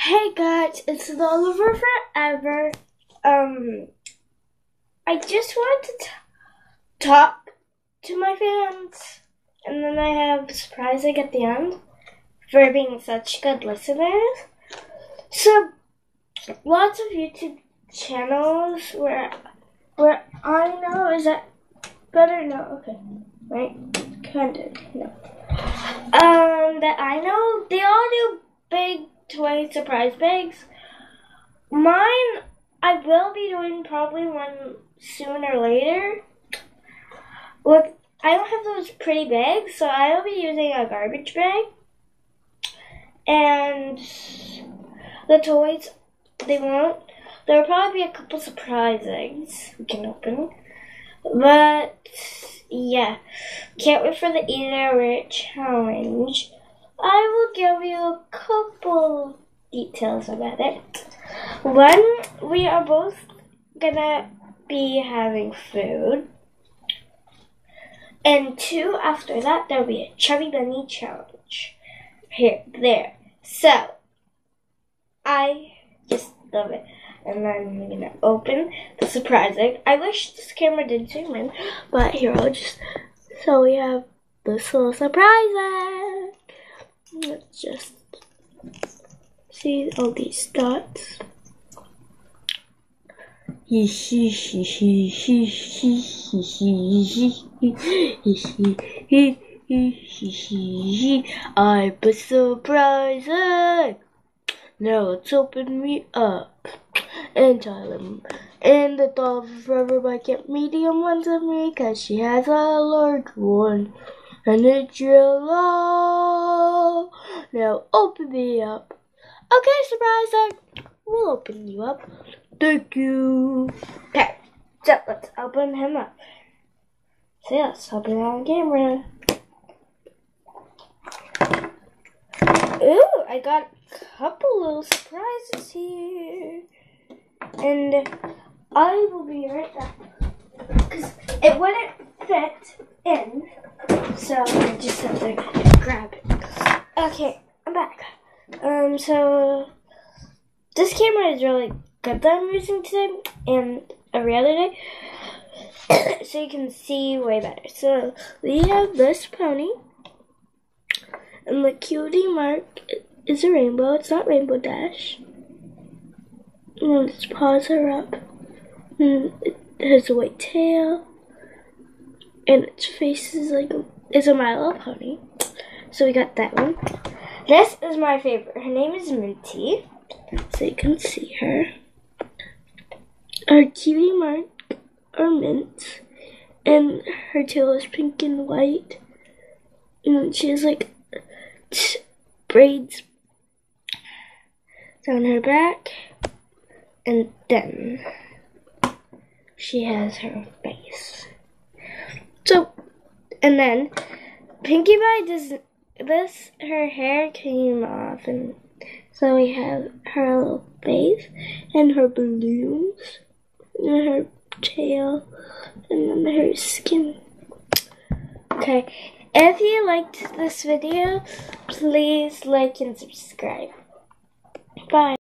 Hey guys, it's Oliver Forever. I just wanted to talk to my fans, and then I have a surprising at the end for being such good listeners. So, lots of YouTube channels where I know, is that better? No, okay, right? Kind of, no. That I know, they all do big toy surprise bags. Mine, I will be doing probably one sooner or later. Look, I don't have those pretty bags, so I will be using a garbage bag. And the toys, there'll probably be a couple surprises we can open. But, yeah, can't wait for the Eat It challenge. I will give you a couple details about it. One, we are both gonna be having food. And two, after that, there'll be a Chubby Bunny challenge. There. So, I just love it. And then I'm gonna open the surprise egg. I wish this camera did zoom in, but here so we have this little surprise egg. Let's just see all these dots. I'm a surprise egg. Now let's open me up and tell them. And the doll forever might get medium ones of me, cause she has a large one. And it's yellow. Now open me up. Okay, surprise egg. We'll open you up. Thank you. Okay, so let's open him up. So let's open it on camera. Ooh, I got a couple little surprises here. And I will be right back. Because it wouldn't fit in. So I just have to grab it. Okay, I'm back. So this camera is really good that I'm using today and every other day. So you can see way better. So we have this pony. And the cutie mark is a rainbow. It's not Rainbow Dash. And let's pause her up. And it has a white tail. And its face is a My Little Pony. So we got that one. This is my favorite. Her name is Minty. So you can see her. Our cutie mark are Mint. And her tail is pink and white. And she has braids down her back. And then she has her face. So, and then Pinkie Pie does this, her hair came off, and so we have her little face, and her balloons, and her tail, and then her skin. Okay, if you liked this video, please like and subscribe. Bye.